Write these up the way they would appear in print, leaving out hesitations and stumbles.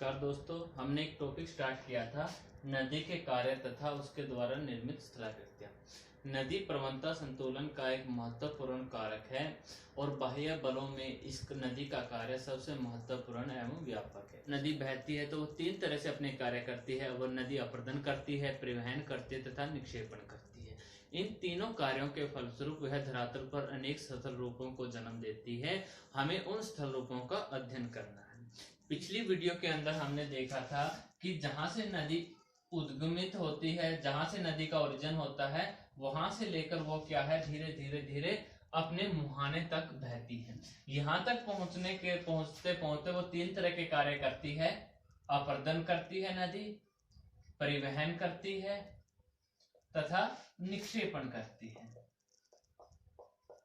नमस्कार दोस्तों, हमने एक टॉपिक स्टार्ट किया था नदी के कार्य तथा उसके द्वारा निर्मित स्थलाकृतियां। नदी प्रवणता संतुलन का एक महत्वपूर्ण कारक है और बाह्य बलों में इस नदी का कार्य सबसे महत्वपूर्ण एवं व्यापक है। नदी बहती है तो वो तीन तरह से अपने कार्य करती है। वो नदी अपरदन करती है, परिवहन करती है तथा निक्षेपण करती है। इन तीनों कार्यों के फलस्वरूप वह धरातल पर अनेक स्थल रूपों को जन्म देती है। हमें उन स्थल रूपों का अध्ययन करना है। पिछली वीडियो के अंदर हमने देखा था कि जहां से नदी उद्गमित होती है, जहां से नदी का ओरिजिन होता है, वहां से लेकर वो क्या है धीरे धीरे धीरे अपने मुहाने तक बहती है। यहां तक पहुंचते पहुंचते वो तीन तरह के कार्य करती है। अपरदन करती है नदी, परिवहन करती है तथा निक्षेपण करती है।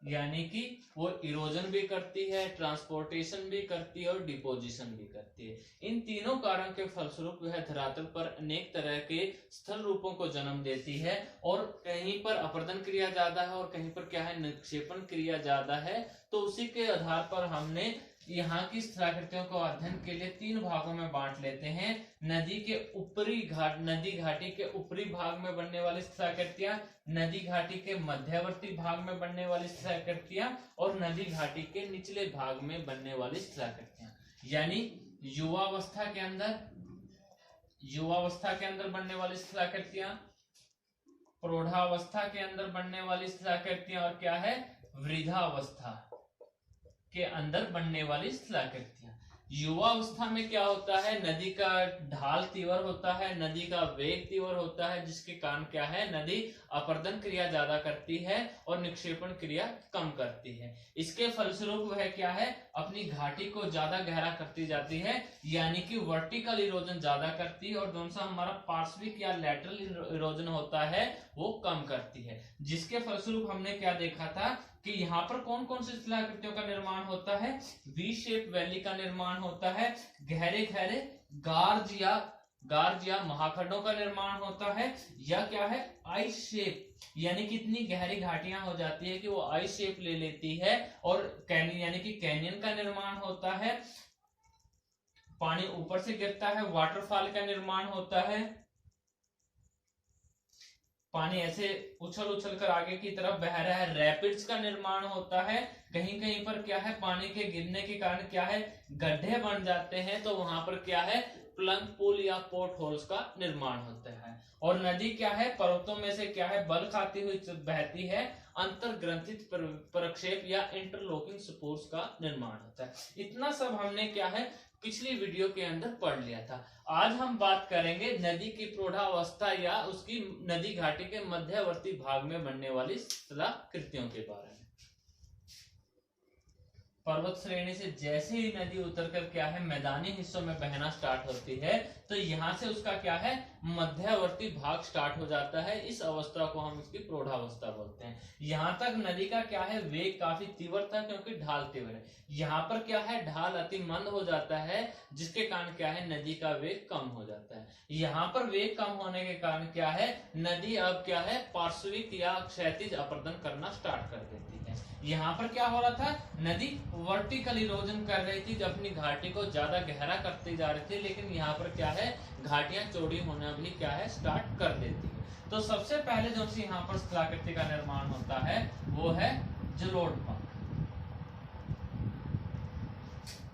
यानी कि वो इरोजन भी करती है, ट्रांसपोर्टेशन भी करती है और डिपोजिशन भी करती है। इन तीनों कार्यों के फलस्वरूप वह धरातल पर अनेक तरह के स्थल रूपों को जन्म देती है और कहीं पर अपरदन क्रिया ज्यादा है और कहीं पर क्या है निक्षेपण क्रिया ज्यादा है। तो उसी के आधार पर हमने यहाँ की स्थलाकृतियों को अध्ययन के लिए तीन भागों में बांट लेते हैं। नदी घाटी के ऊपरी भाग में बनने वाली स्थलाकृतियां, नदी घाटी के मध्यवर्ती भाग में बनने वाली स्थलाकृतियां और नदी घाटी के निचले भाग में बनने वाली स्थलाकृतियां। यानी युवावस्था के अंदर बनने वाली स्थलाकृतियां, प्रौढ़ावस्था के अंदर बनने वाली स्थलाकृतियां और क्या है वृद्धावस्था के अंदर बनने वाली स्थलाकृतियां। युवावस्था में क्या होता है, नदी का ढाल तीव्र होता है, नदी का वेग तीव्र होता है, जिसके कारण क्या है नदी अपरदन क्रिया ज्यादा करती है और निक्षेपण क्रिया कम करती है। इसके फलस्वरूप वह क्या है अपनी घाटी को ज्यादा गहरा करती जाती है, यानी कि वर्टिकल इरोजन ज्यादा करती है और जो सा हमारा पार्श्विक या लैटरल इरोजन होता है वो कम करती है। जिसके फलस्वरूप हमने क्या देखा था कि यहाँ पर कौन कौन सी स्थलाकृतियों का निर्माण होता है, वी शेप वैली का निर्माण होता है, गहरे गहरे गार्ज या महाखंडों का निर्माण होता है, या क्या है आई शेप, यानी कितनी गहरी घाटियां हो जाती है कि वो आई शेप ले लेती है, और कैनियन यानी कि कैनियन का निर्माण होता है, पानी ऊपर से गिरता है, वाटरफॉल का निर्माण होता है, पानी ऐसे उछल उछल कर आगे की तरफ बह रहा है, रैपिड्स का निर्माण होता है, कहीं कहीं पर क्या है पानी के गिरने के कारण क्या है गड्ढे बन जाते हैं, तो वहां पर क्या है प्लंग पूल या पोर्ट होल्स का निर्माण होता है। और नदी क्या है पर्वतों में से क्या है बल खाती हुई बहती है, अंतर्ग्रंथित प्रक्षेप या इंटरलॉकिंग स्पोर्स का निर्माण होता है। इतना सब हमने क्या है पिछली वीडियो के अंदर पढ़ लिया था। आज हम बात करेंगे नदी की प्रौढ़ावस्था या उसकी नदी घाटी के मध्यवर्ती भाग में बनने वाली स्थलाकृतियों के बारे में। पर्वत श्रेणी से जैसे ही नदी उतरकर क्या है मैदानी हिस्सों में बहना स्टार्ट होती है, तो यहाँ से उसका क्या है मध्यवर्ती भाग स्टार्ट हो जाता है। इस अवस्था को हम इसकी प्रौढ़ावस्था बोलते हैं। यहाँ तक नदी का क्या है वेग काफी तीव्र था क्योंकि ढाल तीव्र है। यहाँ पर क्या है ढाल अति मंद हो जाता है, जिसके कारण क्या है नदी का वेग कम हो जाता है। यहाँ पर वेग कम होने के कारण क्या है नदी अब क्या है पार्श्विक या क्षैतिज अपरदन करना स्टार्ट कर देती है। यहाँ पर क्या हो रहा था नदी वर्टिकल इरोजन कर रही थी, जब अपनी घाटी को ज्यादा गहरा करती जा रही थी, लेकिन यहाँ पर क्या है घाटियां चौड़ी होना भी क्या है स्टार्ट कर देती है। तो सबसे पहले जो सी यहाँ पर स्थलाकृति का निर्माण होता है वो है जलोढ़ पंख।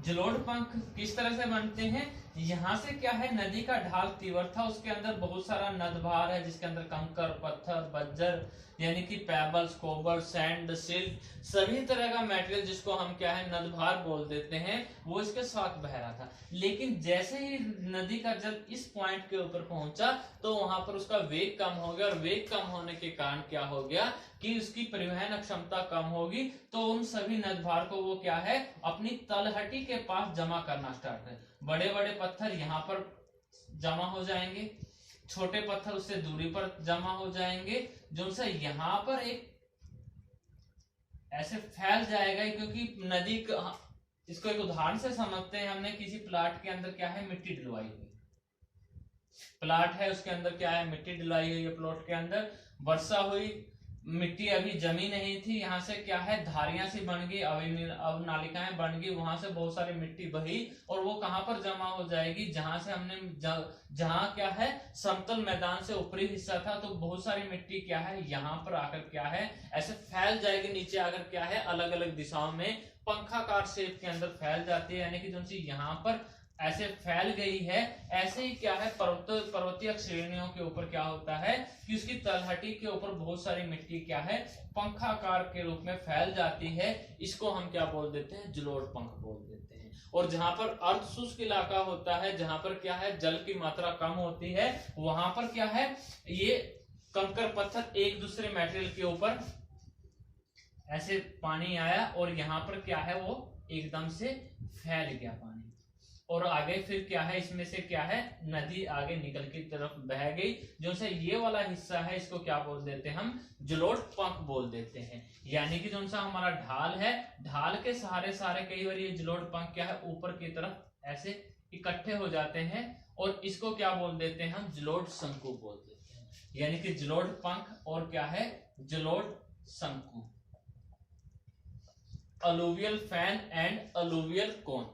जलोढ़ पंख किस तरह से बनते हैं, यहाँ से क्या है नदी का ढाल तीव्र था, उसके अंदर बहुत सारा नदभार है जिसके अंदर कंकर पत्थर बज्जर यानी कि पेबल्स कोबर सैंड सिल्ट सभी तरह का मटेरियल जिसको हम क्या है नदभार बोल देते हैं वो इसके साथ बह रहा था। लेकिन जैसे ही नदी का जल इस पॉइंट के ऊपर पहुंचा तो वहां पर उसका वेग कम हो गया, और वेग कम होने के कारण क्या हो गया कि उसकी परिवहन क्षमता कम होगी, तो उन सभी नदभार को वो क्या है अपनी तलहटी के पास जमा करना स्टार्ट कर। बड़े बड़े पत्थर यहाँ पर जमा हो जाएंगे, छोटे पत्थर उससे दूरी पर जमा हो जाएंगे, जो से यहाँ पर एक ऐसे फैल जाएगा। क्योंकि नदी इसको एक उदाहरण से समझते हैं, हमने किसी प्लाट के अंदर क्या है मिट्टी डलवाई हुई, प्लाट है उसके अंदर क्या है मिट्टी डलाई हुई है, प्लॉट के अंदर वर्षा हुई, मिट्टी अभी जमी नहीं थी, यहाँ से क्या है धारियां सी बन गई, अवनालिकाएं बन गई, वहां से बहुत सारी मिट्टी बही और वो कहां पर जमा हो जाएगी, जहां से हमने जहां क्या है समतल मैदान से ऊपरी हिस्सा था, तो बहुत सारी मिट्टी क्या है यहाँ पर आकर क्या है ऐसे फैल जाएगी, नीचे आकर क्या है अलग अलग दिशाओं में पंखाकार शेप के अंदर फैल जाती है, यानी कि जो सी यहाँ पर ऐसे फैल गई है। ऐसे ही क्या है पर्वतीय श्रेणियों के ऊपर क्या होता है कि उसकी तलहटी के ऊपर बहुत सारी मिट्टी क्या है पंखाकार के रूप में फैल जाती है, इसको हम क्या बोल देते हैं जलोढ़ पंख बोल देते हैं। और जहां पर अर्ध शुष्क इलाका होता है, जहां पर क्या है जल की मात्रा कम होती है, वहां पर क्या है ये कंकर पत्थर एक दूसरे मेटेरियल के ऊपर ऐसे पानी आया और यहाँ पर क्या है वो एकदम से फैल गया पानी, और आगे फिर क्या है इसमें से क्या है नदी आगे निकल की तरफ बह गई, जो सा ये वाला हिस्सा है इसको क्या बोल देते हैं हम जलोढ़ पंख बोल देते हैं। यानी कि जो सा हमारा ढाल है, ढाल के सहारे सारे कई बार ये जलोढ़ पंख क्या है ऊपर की तरफ ऐसे इकट्ठे हो जाते हैं और इसको क्या बोल देते हैं हम जलोढ़ शंकु बोल देते हैं। यानी कि जलोढ़ पंख और क्या है जलोढ़ शंकु। अलुवियल फैन एंड अलुवियल कोन,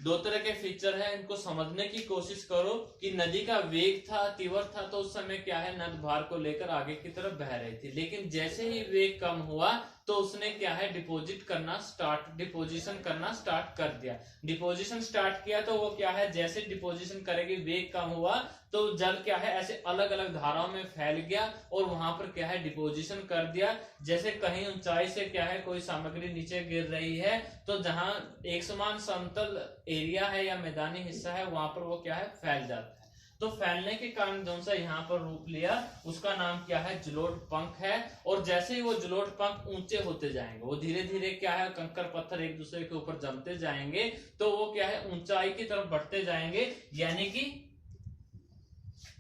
दो तरह के फीचर है, इनको समझने की कोशिश करो कि नदी का वेग था तीव्र था तो उस समय क्या है नद भार को लेकर आगे की तरफ बह रही थी, लेकिन जैसे ही वेग कम हुआ तो उसने क्या है डिपोजिशन करना स्टार्ट कर दिया। डिपोजिशन स्टार्ट किया तो वो क्या है जैसे डिपोजिशन करेगी वेग कम हुआ तो जल क्या है ऐसे अलग अलग धाराओं में फैल गया और वहां पर क्या है डिपोजिशन कर दिया। जैसे कहीं ऊंचाई से क्या है कोई सामग्री नीचे गिर रही है तो जहां एक समान समतल एरिया है या मैदानी हिस्सा है वहां पर वो क्या है फैल जाता है। तो फैलने के कारण जो सा यहाँ पर रूप लिया उसका नाम क्या है जलोढ़ पंख है। और जैसे ही वो जलोढ़ पंख ऊंचे होते जाएंगे वो धीरे धीरे क्या है कंकर पत्थर एक दूसरे के ऊपर जमते जाएंगे तो वो क्या है ऊंचाई की तरफ बढ़ते जाएंगे, यानी कि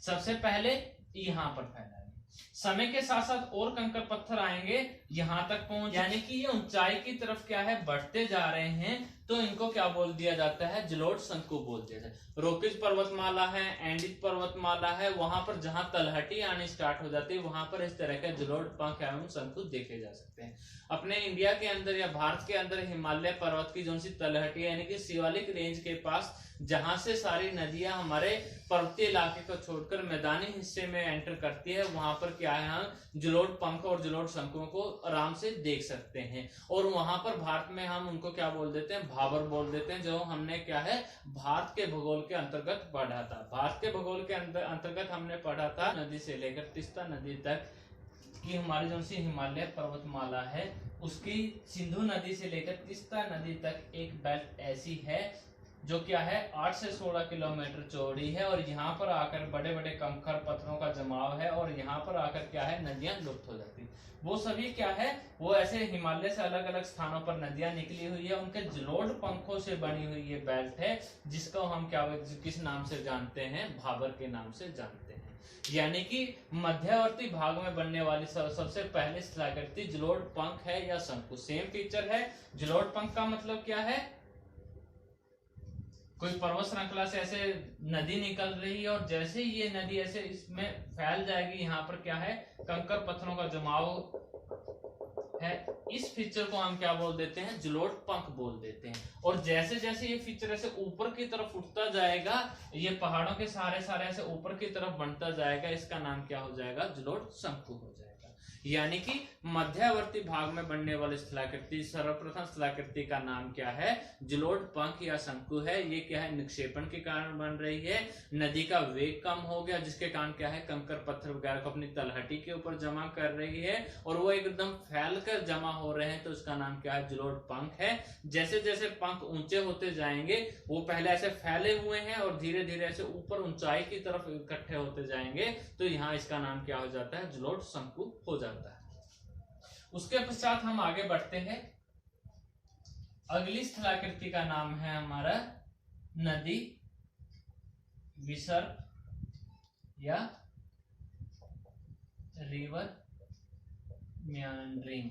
सबसे पहले यहाँ पर फैलाएंगे, समय के साथ साथ और कंकर पत्थर आएंगे यहां तक पहुंच, यानी कि ये ऊंचाई की तरफ क्या है बढ़ते जा रहे हैं तो इनको क्या बोल दिया जाता है जलोढ़ शंकु बोल दिया जाता है। रोकीज पर्वतमाला है, एंडीज पर्वतमाला है, वहां पर जहां तलहटी आनी स्टार्ट हो जाती है वहां पर इस तरह के जलोढ़ पंख एवं शंकु देखे जा सकते हैं। अपने इंडिया के अंदर या भारत के अंदर हिमालय पर्वत की जो सी तलहटी यानी कि शिवालिक रेंज के पास जहां से सारी नदियां हमारे पर्वतीय इलाके को छोड़कर मैदानी हिस्से में एंटर करती है वहां पर क्या है हम जलोढ़ पंख और जलोढ़ शंकुओं को आराम से देख सकते हैं। और वहां पर भारत में हम उनको क्या बोल देते हैं भाबर बोल देते हैं, जो हमने क्या है भारत के भूगोल के अंतर्गत पढ़ा था। भारत के भूगोल के अंतर्गत हमने पढ़ा था नदी से लेकर तीस्ता नदी तक की हमारी जो सी हिमालय पर्वतमाला है उसकी सिंधु नदी से लेकर तीस्ता नदी तक एक बेल्ट ऐसी है जो क्या है 8 से 16 किलोमीटर चौड़ी है और यहाँ पर आकर बड़े बड़े कंकर पत्थरों का जमाव है और यहाँ पर आकर क्या है नदियां लुप्त हो जाती। वो सभी क्या है वो ऐसे हिमालय से अलग अलग स्थानों पर नदियां निकली हुई है, उनके जलोढ़ पंखों से बनी हुई ये बेल्ट है जिसको हम क्या किस नाम से जानते हैं भाबर के नाम से जानते हैं। यानी कि मध्यवर्ती भाग में बनने वाली सबसे पहले स्थलाकृति जलोढ़ पंख है या शंकु। सेम फीचर है। जलोढ़ पंख का मतलब क्या है कोई पर्वत श्रृंखला से ऐसे नदी निकल रही है और जैसे ही ये नदी ऐसे इसमें फैल जाएगी यहाँ पर क्या है कंकर पत्थरों का जमाव है, इस फीचर को हम क्या बोल देते हैं जलोढ़ पंख बोल देते हैं। और जैसे जैसे ये फीचर ऐसे ऊपर की तरफ उठता जाएगा ये पहाड़ों के सहारे ऐसे ऊपर की तरफ बनता जाएगा, इसका नाम क्या हो जाएगा जलोढ़ शंकु हो जाएगा। यानी कि मध्यवर्ती भाग में बनने वाली स्थलाकृति सर्वप्रथम स्थलाकृति का नाम क्या है जलोढ़ पंख या शंकु है। ये क्या है निक्षेपण के कारण बन रही है, नदी का वेग कम हो गया जिसके कारण क्या है कंकर पत्थर वगैरह को अपनी तलहटी के ऊपर जमा कर रही है और वो एकदम फैल कर जमा हो रहे हैं तो उसका नाम क्या है जलोढ़ पंख है। जैसे जैसे पंख ऊंचे होते जाएंगे वो पहले ऐसे फैले हुए हैं और धीरे धीरे ऐसे ऊपर ऊंचाई की तरफ इकट्ठे होते जाएंगे तो यहाँ इसका नाम क्या हो जाता है जलोढ़ शंकु हो जाता है। उसके पश्चात हम आगे बढ़ते हैं। अगली स्थलाकृति का नाम है हमारा नदी विसर्ग या रिवर मेंडरिंग।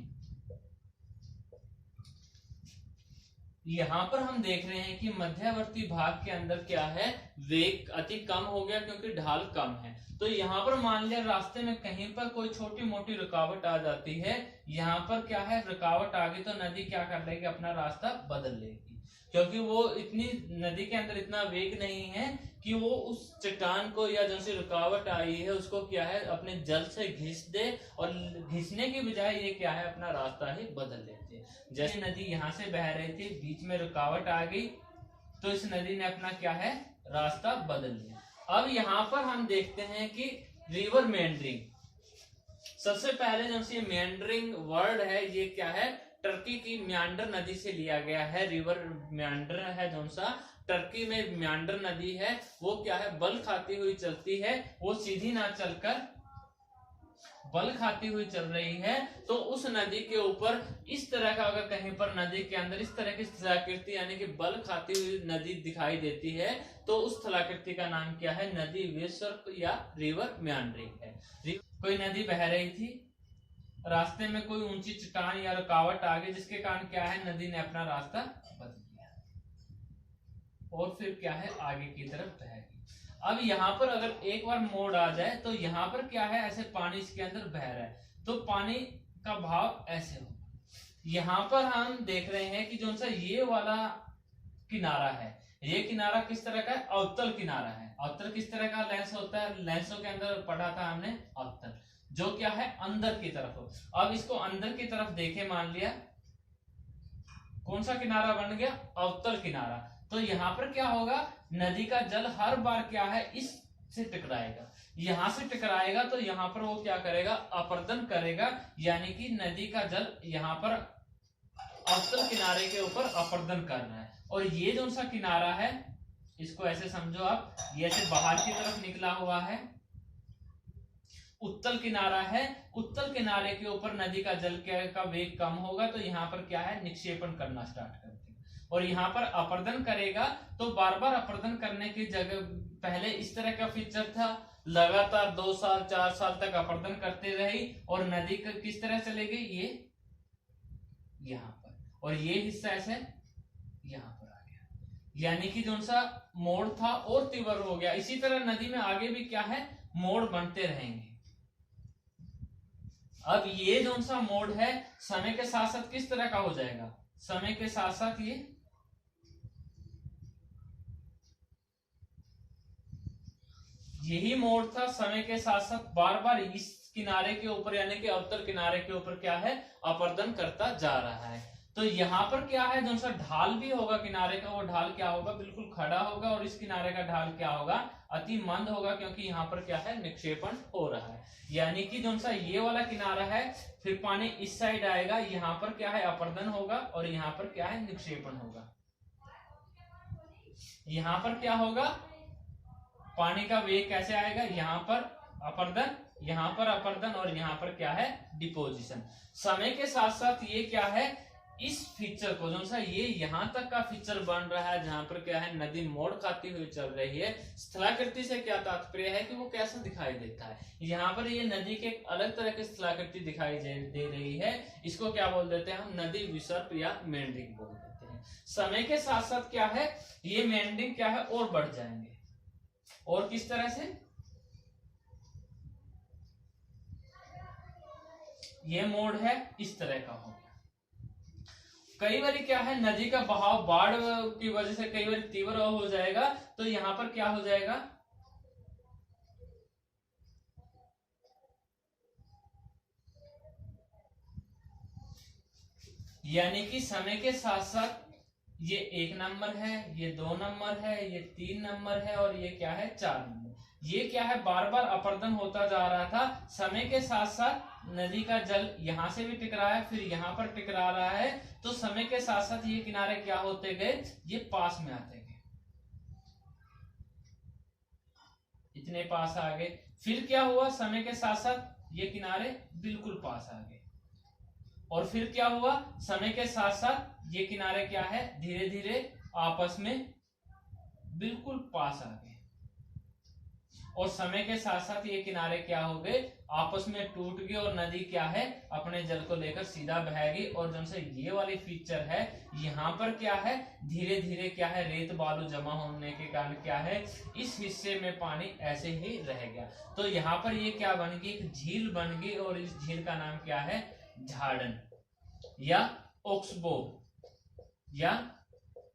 यहां पर हम देख रहे हैं कि मध्यवर्ती भाग के अंदर क्या है वेग अति कम हो गया क्योंकि ढाल कम है। तो यहाँ पर मान लिया रास्ते में कहीं पर कोई छोटी मोटी रुकावट आ जाती है, यहाँ पर क्या है रुकावट आ गई तो नदी क्या कर लेगी, अपना रास्ता बदल लेगी, क्योंकि वो इतनी नदी के अंदर इतना वेग नहीं है कि वो उस चट्टान को या जो सी रुकावट आई है उसको क्या है अपने जल से घिस दे, और घिसने की बजाय ये क्या है अपना रास्ता ही बदल लेती है। जैसे नदी यहाँ से बह रही थी, बीच में रुकावट आ गई तो इस नदी ने अपना क्या है रास्ता बदल लिया। अब यहाँ पर हम देखते हैं कि रिवर मेंडरिंग, सबसे पहले जो सी मेंडरिंग वर्ड है ये क्या है टर्की की म्यांडर नदी से लिया गया है। रिवर म्यांडर है जो सा टर्की में म्यांडर नदी है, वो क्या है बल खाती हुई चलती है, वो सीधी ना चलकर बल खाती हुई चल रही है। तो उस नदी के ऊपर इस तरह का अगर कहीं पर नदी के अंदर इस तरह की स्थलाकृति यानी कि बल खाती हुई नदी दिखाई देती है तो उस स्थलाकृति का नाम क्या है, नदी विसर्प या रिवर म्यांडरिंग है। कोई नदी बह रही थी, रास्ते में कोई ऊंची चट्टान या रुकावट आ गई जिसके कारण क्या है नदी ने अपना रास्ता बदल दिया और फिर क्या है आगे की तरफ बह गई। अब यहाँ पर अगर एक बार मोड़ आ जाए तो यहाँ पर क्या है ऐसे पानी इसके अंदर बह रहा है तो पानी का भाव ऐसे होगा। यहाँ पर हम देख रहे हैं कि जो सा ये वाला किनारा है, ये किनारा किस तरह का है, अवतल किनारा है। अवतल किस तरह का लेंस होता है, लेंसों के अंदर पढ़ा था हमने अवतल, जो क्या है अंदर की तरफ हो। अब इसको अंदर की तरफ देखे, मान लिया कौन सा किनारा बन गया, अवतल किनारा। तो यहाँ पर क्या होगा, नदी का जल हर बार क्या है इससे टकराएगा, यहां से टकराएगा तो यहाँ पर वो क्या करेगा, अपरदन करेगा, यानी कि नदी का जल यहाँ पर अवतल किनारे के ऊपर अपरदन कर रहा है। और ये जो सा किनारा है इसको ऐसे समझो आप, ये ऐसे बाहर की तरफ निकला हुआ है, उत्तल किनारा है। उत्तल किनारे के ऊपर नदी का जल का वेग कम होगा तो यहाँ पर क्या है निक्षेपण करना स्टार्ट करते हैं, और यहाँ पर अपरदन करेगा तो बार बार अपरदन करने की जगह पहले इस तरह का फीचर था, लगातार 2 साल 4 साल तक अपरदन करते रही और नदी किस तरह चले गई, ये यहाँ पर, और ये हिस्सा ऐसे यहाँ पर आ गया, यानी कि जो सा मोड़ था और तीव्र हो गया। इसी तरह नदी में आगे भी क्या है मोड़ बनते रहेंगे। अब ये जो सा मोड़ है समय के साथ साथ किस तरह का हो जाएगा, समय के साथ साथ ये यही मोड़ था, समय के साथ साथ बार बार इस किनारे के ऊपर यानी कि अवतल किनारे के ऊपर क्या है अपरदन करता जा रहा है। तो यहाँ पर क्या है जो सा ढाल भी होगा किनारे का, वो ढाल क्या होगा बिल्कुल खड़ा होगा, और इस किनारे का ढाल क्या होगा अति मंद होगा, क्योंकि यहाँ पर क्या है निक्षेपण हो रहा है। यानी कि जो सा ये वाला किनारा है फिर पानी इस साइड आएगा, यहाँ पर क्या है अपरदन होगा और यहाँ पर क्या है निक्षेपण होगा। यहाँ पर क्या होगा, पानी का वेग कैसे आएगा, यहाँ पर अपरदन, यहाँ पर अपरदन और यहाँ पर क्या है डिपोजिशन। समय के साथ साथ ये क्या है इस फीचर को जो सा ये यहाँ तक का फीचर बन रहा है जहां पर क्या है नदी मोड़ खाती हुई चल रही है। स्थलाकृति से क्या तात्पर्य है कि वो कैसा दिखाई देता है, यहाँ पर ये नदी के एक अलग तरह की स्थलाकृति दिखाई दे रही है, इसको क्या बोल देते हैं हम, नदी विसर्प या मेंडरिंग बोल देते हैं। समय के साथ साथ क्या है ये मेंडरिंग क्या है और बढ़ जाएंगे, और किस तरह से, ये मोड़ है इस तरह का हो गया। कई बार क्या है नदी का बहाव बाढ़ की वजह से कई बार तीव्र हो जाएगा, तो यहां पर क्या हो जाएगा, यानी कि समय के साथ साथ ये 1 नंबर है, ये 2 नंबर है, ये 3 नंबर है और ये क्या है 4 नंबर। ये क्या है बार बार अपरदन होता जा रहा था, समय के साथ साथ नदी का जल यहां से भी टकरा है फिर यहां पर टकरा रहा है, तो समय के साथ साथ ये किनारे क्या होते गए, ये पास में आते गए, इतने पास आ गए। फिर क्या हुआ, समय के साथ साथ ये किनारे बिल्कुल पास आ गए, और फिर क्या हुआ, समय के साथ साथ ये किनारे क्या है धीरे धीरे आपस में बिल्कुल पास आ गए। और समय के साथ साथ ये किनारे क्या हो गए, आपस में टूट गए और नदी क्या है अपने जल को लेकर सीधा बहेगी। और जो से ये वाली फीचर है, यहाँ पर क्या है धीरे धीरे क्या है रेत बालू जमा होने के कारण क्या है इस हिस्से में पानी ऐसे ही रह गया। तो यहाँ पर ये क्या बन गई, एक झील बन गई और इस झील का नाम क्या है, झाड़न या ओक्सबो या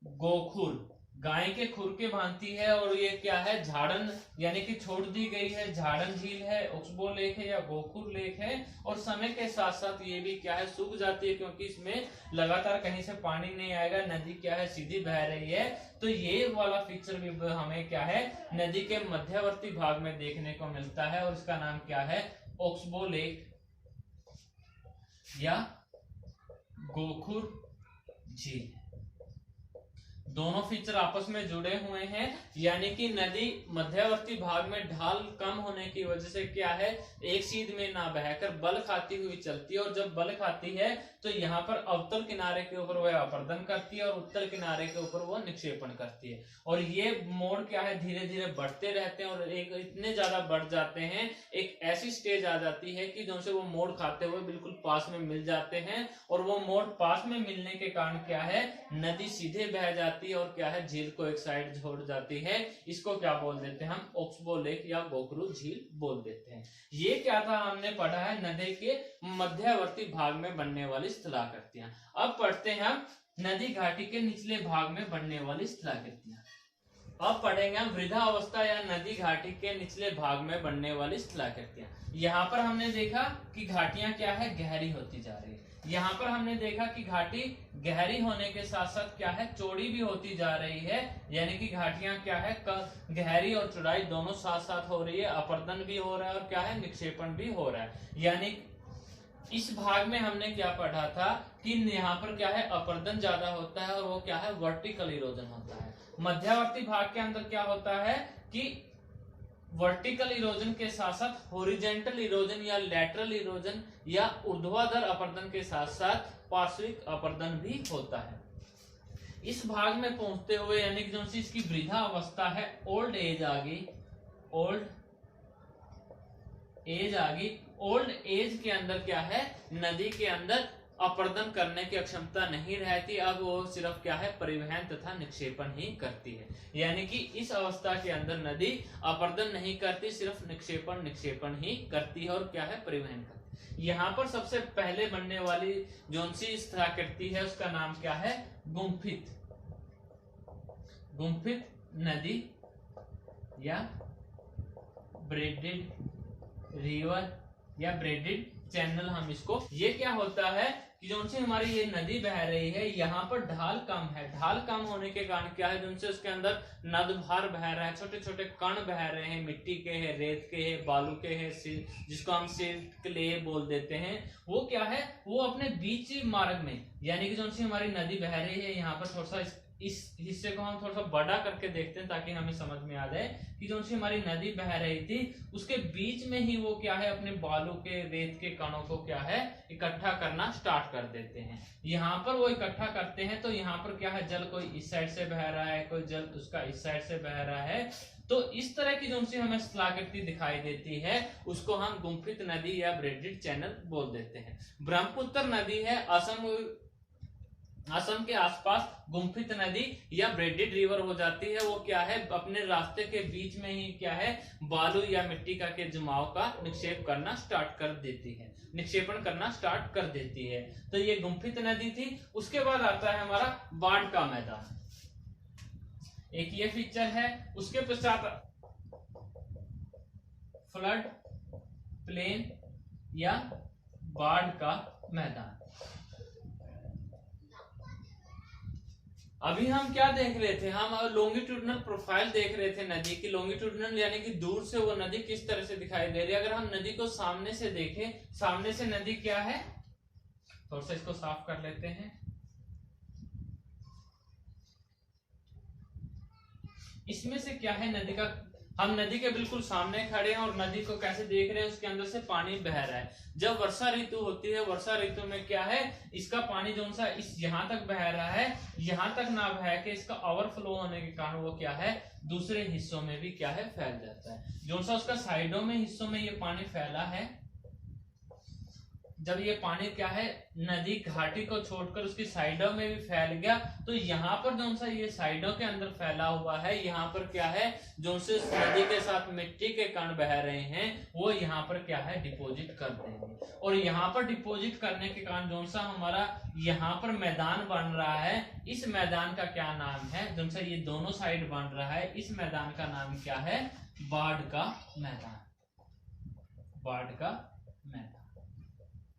गोखुर, गाय के खुर के भांति है। और ये क्या है झाड़न यानी कि छोड़ दी गई है, झाड़न झील है, ओक्सबो लेक है या गोखुर लेक है। और समय के साथ साथ ये भी क्या है सूख जाती है, क्योंकि इसमें लगातार कहीं से पानी नहीं आएगा, नदी क्या है सीधी बह रही है। तो ये वाला फीचर भी हमें क्या है नदी के मध्यवर्ती भाग में देखने को मिलता है और इसका नाम क्या है ओक्सबो लेक या गोखुर झील। दोनों फीचर आपस में जुड़े हुए हैं, यानी कि नदी मध्यवर्ती भाग में ढाल कम होने की वजह से क्या है एक सीध में ना बहकर बल खाती हुई चलती है। और जब बल खाती है तो यहाँ पर अवतल किनारे के ऊपर वह अपर्दन करती है और उत्तर किनारे के ऊपर वह निक्षेपण करती है। और ये मोड़ क्या है धीरे धीरे बढ़ते रहते हैं और एक इतने ज्यादा बढ़ जाते हैं, एक ऐसी स्टेज आ जाती है कि जो से वो मोड़ खाते हुए बिल्कुल पास में मिल जाते हैं। और वो मोड़ पास में मिलने के कारण क्या है नदी सीधे बह जाती है और क्या है झील को एक साइड छोड़ जाती है। इसको क्या बोल देते हैं हम ओक्सबो लेक या गोखरू झील बोल देते हैं। ये क्या था हमने पढ़ा है नदी के मध्यवर्ती भाग में बनने वाली स्थलाकृतियां। अब पढ़ते हैं हम नदी घाटी के निचले भाग में बनने वाली स्थलाकृतियां। अब पढ़ेंगे हम वृद्धा अवस्था या नदी घाटी के निचले भाग में बनने वाली स्थलाकृतियां। यहाँ पर हमने देखा कि घाटियां क्या है गहरी होती जा रही है। यहाँ पर हमने देखा कि घाटी गहरी होने के साथ साथ क्या है चौड़ी भी होती जा रही है, यानी कि घाटियां क्या है गहरी और चौड़ाई दोनों साथ साथ हो रही है, अपर्दन भी हो रहा है और क्या है निक्षेपण भी हो रहा है। यानी इस भाग में हमने क्या पढ़ा था कि यहाँ पर क्या है अपर्दन ज्यादा होता है और वो क्या है वर्टिकल इरोजन होता है। मध्यवर्ती भाग के अंदर क्या होता है कि वर्टिकल इरोजन के साथ साथ हॉरिजॉन्टल इरोजन या लैटरल इरोजन या ऊर्ध्वाधर अपर्दन के साथ साथ पार्श्विक अपर्दन भी होता है। इस भाग में पहुंचते हुए यानी कि जो इसकी वृद्धा अवस्था है ओल्ड एज आ गई, ओल्ड एज आ गई। ओल्ड एज के अंदर क्या है नदी के अंदर अपर्दन करने की क्षमता नहीं रहती, अब वो सिर्फ क्या है परिवहन तथा निक्षेपण ही करती है। यानी कि इस अवस्था के अंदर नदी अपर्दन नहीं करती, सिर्फ निक्षेपण ही करती है और क्या है परिवहन करती है। यहाँ पर सबसे पहले बनने वाली जो सी स्थलाकृति है उसका नाम क्या है गुम्फित, गुम्फित नदी या ब्रेडेड रिवर या ब्रेडेड चैनल हम इसको। ये क्या होता है कि जो से हमारी ये नदी बह रही है यहाँ पर ढाल कम है, ढाल कम होने के कारण क्या है जिनसे उसके अंदर नदभार बह रहा है, छोटे छोटे कण बह रहे हैं, मिट्टी के हैं, रेत के हैं, बालू के हैं, जिसको हम सिल्ट क्ले बोल देते हैं। वो क्या है वो अपने बीच मार्ग में यानी कि जो सी हमारी नदी बह रही है यहाँ पर थोड़ा सा इस हिस्से को हम थोड़ा सा बड़ा करके देखते हैं ताकि हमें समझ में आ जाए कि जो सी हमारी नदी बह रही थी उसके बीच में ही वो क्या है अपने बालू के रेत के कणों को क्या है इकट्ठा करना स्टार्ट कर देते हैं। यहाँ पर वो इकट्ठा करते हैं तो यहाँ पर क्या है जल कोई इस साइड से बह रहा है, कोई जल उसका इस साइड से बह रहा है। तो इस तरह की जो सी हमें स्थलाकृति दिखाई देती है उसको हम गुम्फित नदी या ब्रेडेड चैनल बोल देते हैं। ब्रह्मपुत्र नदी है असम के आसपास गुम्फित नदी या ब्रेडेड रिवर हो जाती है। वो क्या है अपने रास्ते के बीच में ही क्या है बालू या मिट्टी का के जमाव का निक्षेप करना स्टार्ट कर देती है, निक्षेपण करना स्टार्ट कर देती है। तो ये गुम्फित नदी थी। उसके बाद आता है हमारा बाढ़ का मैदान, एक ये फीचर है। उसके पश्चात फ्लड प्लेन या बाढ़ का मैदान। अभी हम क्या देख रहे थे, हम लॉन्गिट्यूडनल प्रोफाइल देख रहे थे नदी की। लॉन्गिट्यूडनल यानी कि दूर से वो नदी किस तरह से दिखाई दे रही है। अगर हम नदी को सामने से देखें, सामने से नदी क्या है, थोड़ा सा इसको साफ कर लेते हैं। इसमें से क्या है नदी का हम नदी के बिल्कुल सामने खड़े हैं और नदी को कैसे देख रहे हैं, उसके अंदर से पानी बह रहा है। जब वर्षा ऋतु होती है, वर्षा ऋतु में क्या है, इसका पानी जो सा इस यहाँ तक बह रहा है, यहाँ तक ना बह के इसका ओवरफ्लो होने के कारण वो क्या है, दूसरे हिस्सों में भी क्या है, फैल जाता है। जो सा उसका साइडों में हिस्सों में ये पानी फैला है, जब ये पानी क्या है नदी घाटी को छोड़कर उसकी साइडों में भी फैल गया, तो यहाँ पर जो सा ये साइडों के अंदर फैला हुआ है, यहाँ पर क्या है, जो से नदी के साथ मिट्टी के कण बह रहे हैं वो यहाँ पर क्या है, डिपॉजिट कर देंगे। और यहाँ पर डिपॉजिट करने के कारण जो सा हमारा यहाँ पर मैदान बन रहा है, इस मैदान का क्या नाम है, जो सा ये दोनों साइड बन रहा है, इस मैदान का नाम क्या है, बाढ़ का मैदान। बाढ़ का मैदान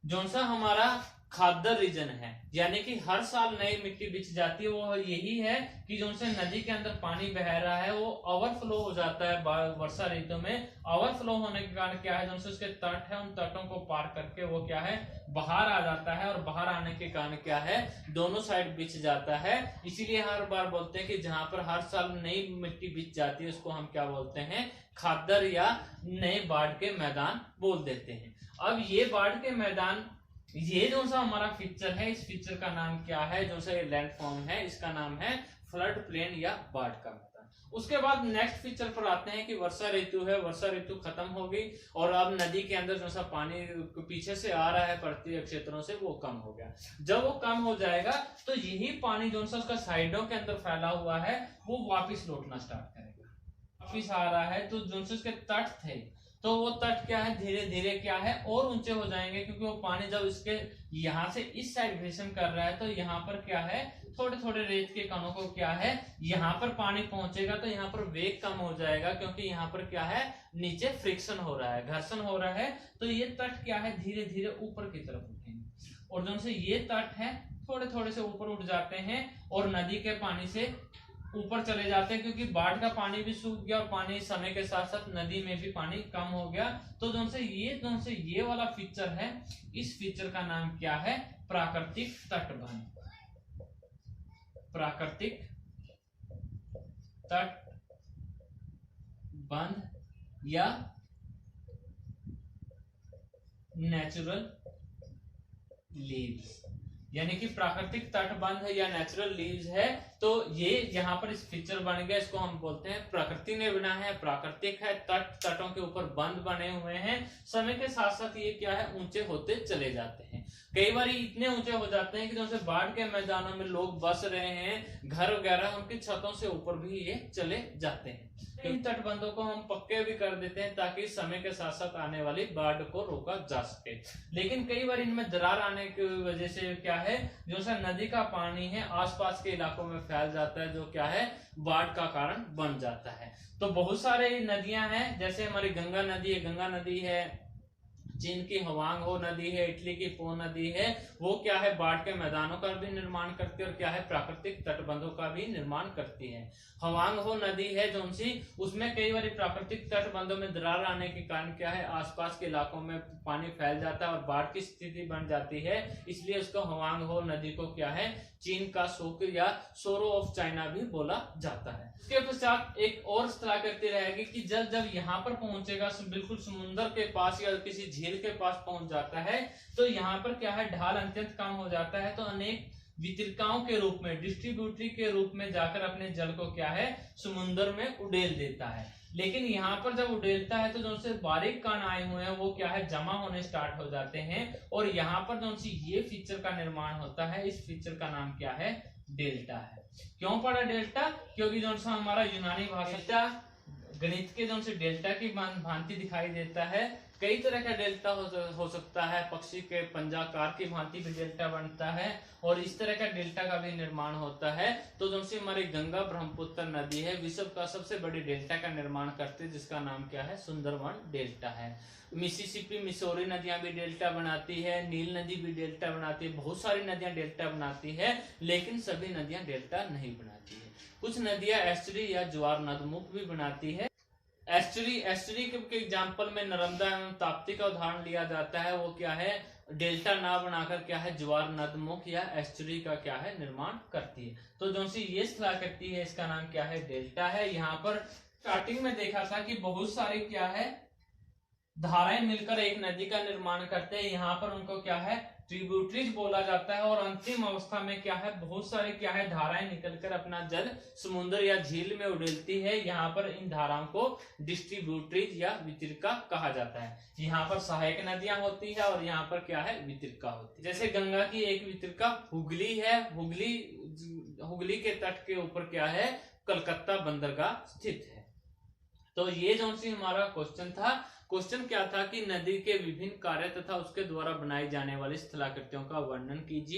जो सा हमारा खाद्य रीजन है, यानी कि हर साल नई मिट्टी बिछ जाती है, वो यही है कि जो से नदी के अंदर पानी बह रहा है वो ओवरफ्लो हो जाता है वर्षा ऋतु में। ओवरफ्लो होने के कारण क्या है, जो से उसके तट है, उन तटों को पार करके वो क्या है, बाहर आ जाता है, और बाहर आने के कारण क्या है, दोनों साइड बिछ जाता है। इसीलिए हर बार बोलते हैं कि जहां पर हर साल नई मिट्टी बिछ जाती है उसको हम क्या बोलते हैं, खादर या नए बाढ़ के मैदान बोल देते हैं। अब ये बाढ़ के मैदान, ये जो सा हमारा फीचर है, इस फीचर का नाम क्या है, जो सा ये लैंडफॉर्म है, इसका नाम है फ्लड प्लेन या बाढ़ का मैदान। उसके बाद नेक्स्ट फीचर पर आते हैं कि वर्षा ऋतु है, वर्षा ऋतु खत्म हो गई और अब नदी के अंदर जो सा पानी पीछे से आ रहा है पर्वतीय क्षेत्रों से, वो कम हो गया। जब वो कम हो जाएगा तो यही पानी जो सा उसका साइडों के अंदर फैला हुआ है वो वापिस लौटना स्टार्ट करेगा, वापिस आ रहा है। तो जो से उसके तट थे, तो वो तट क्या है, धीरे धीरे क्या है और ऊंचे हो जाएंगे, क्योंकि वो पानी जब इसके यहाँ से इस साइड ग्रेशन कर रहा है, तो यहाँ पर क्या है, थोड़े थोड़े रेत के कणों को क्या है, यहाँ पर पानी पहुंचेगा तो यहाँ पर वेग कम हो जाएगा, क्योंकि यहाँ पर क्या है, नीचे फ्रिक्शन हो रहा है, घर्षण हो रहा है। तो ये तट क्या है, धीरे धीरे ऊपर की तरफ उठेंगे, और जो से ये तट है थोड़े थोड़े से ऊपर उठ जाते हैं और नदी के पानी से ऊपर चले जाते हैं, क्योंकि बाढ़ का पानी भी सूख गया और पानी समय के साथ साथ नदी में भी पानी कम हो गया। तो जो से ये वाला फीचर है, इस फीचर का नाम क्या है, प्राकृतिक तटबंध। प्राकृतिक तटबंध या नेचुरल लीव्स, यानी कि प्राकृतिक तटबंध या नेचुरल लीव्स है। तो ये यहाँ पर इस फीचर बन गया, इसको हम बोलते हैं प्रकृति ने बना है, प्राकृतिक है, तटों के ऊपर बंध बने हुए हैं। समय के साथ साथ ये क्या है, ऊंचे होते चले जाते हैं। कई बार इतने ऊंचे हो जाते हैं कि जैसे बाढ़ के मैदानों में लोग बस रहे हैं, घर वगैरह, उनकी छतों से ऊपर भी ये चले जाते हैं। इन तटबंधों को हम पक्के भी कर देते हैं ताकि समय के साथ साथ आने वाली बाढ़ को रोका जा सके। लेकिन कई बार इनमें दरार आने की वजह से क्या है, जो सा नदी का पानी है आसपास के इलाकों में फैल जाता है, जो क्या है, बाढ़ का कारण बन जाता है। तो बहुत सारे नदियां हैं, जैसे हमारी गंगा नदी है, चीन की हवांगहो नदी है, इटली की पो नदी है, वो क्या है, बाढ़ के मैदानों का भी निर्माण करती है और क्या है, प्राकृतिक तटबंधों का भी निर्माण करती है। हवांगहो नदी है जो उसमें कई बार प्राकृतिक तटबंधों में दरार आने के कारण क्या है, आसपास के इलाकों में पानी फैल जाता है और बाढ़ की स्थिति बन जाती है, इसलिए उसको हवांगहो नदी को क्या है, चीन का शोक या सोरो ऑफ चाइना भी बोला जाता है। इसके पश्चात एक और स्थलाकृति रहेगी कि जल जब यहाँ पर पहुंचेगा, बिल्कुल समुद्र के पास या किसी झील के पास पहुंच जाता है, तो यहाँ पर क्या है, ढाल अत्यंत कम हो जाता है, तो अनेक वितरिकाओं के रूप में, डिस्ट्रीब्यूटरी के रूप में जाकर अपने जल को क्या है, समुद्र में उड़ेल देता है। लेकिन यहाँ पर जब उड़ेलता है तो जो से बारीक कण आए हुए हैं वो क्या है, जमा होने स्टार्ट हो जाते हैं, और यहाँ पर जो ये फीचर का निर्माण होता है, इस फीचर का नाम क्या है, डेल्टा है। क्यों पड़ा डेल्टा, क्योंकि जो सा हमारा यूनानी भाषा गणित के जो से डेल्टा की भांति दिखाई देता है। कई तरह का डेल्टा हो सकता है, पक्षी के पंजाकार की भांति भी डेल्टा बनता है, और इस तरह का डेल्टा का भी निर्माण होता है। तो जो से हमारी गंगा ब्रह्मपुत्र नदी है, विश्व का सबसे बड़ी डेल्टा का निर्माण करती है, जिसका नाम क्या है, सुंदरवन डेल्टा है। मिसिसिपी, मिसौरी नदियां भी डेल्टा बनाती है, नील नदी भी डेल्टा बनाती है, बहुत सारी नदियां डेल्टा बनाती है, लेकिन सभी नदियां डेल्टा नहीं बनाती है। कुछ नदियां एस्टरी या ज्वार नदमुख भी बनाती है। एस्टरी के एग्जाम्पल में नर्मदा एवं ताप्ती का उदाहरण लिया जाता है, वो क्या है, डेल्टा ना बनाकर क्या है, ज्वार नदमुख या एस्टरी का क्या है, निर्माण करती है। तो जो सी ये स्थलाकृति है, इसका नाम क्या है, डेल्टा है। यहाँ पर स्टार्टिंग में देखा था कि बहुत सारे क्या है धाराएं मिलकर एक नदी का निर्माण करते हैं, यहाँ पर उनको क्या है ट्रिब्यूटरीज बोला जाता है। और अंतिम अवस्था में क्या है बहुत सारे क्या है धाराएं निकलकर अपना जल समुद्र या झील में उड़ेलती है, यहाँ पर इन धाराओं को डिस्ट्रीब्यूटरीज या वितरिका कहा जाता है। यहाँ पर सहायक नदियां होती है और यहाँ पर क्या है वितरिका होती है। जैसे गंगा की एक वितरिका हुगली है, हुगली के तट के ऊपर क्या है कलकत्ता बंदरगाह स्थित है। तो ये जो सी हमारा क्वेश्चन था, क्वेश्चन क्या था कि नदी के विभिन्न कार्य तथा उसके द्वारा बनाई जाने वाली स्थलाकृतियों का वर्णन कीजिए।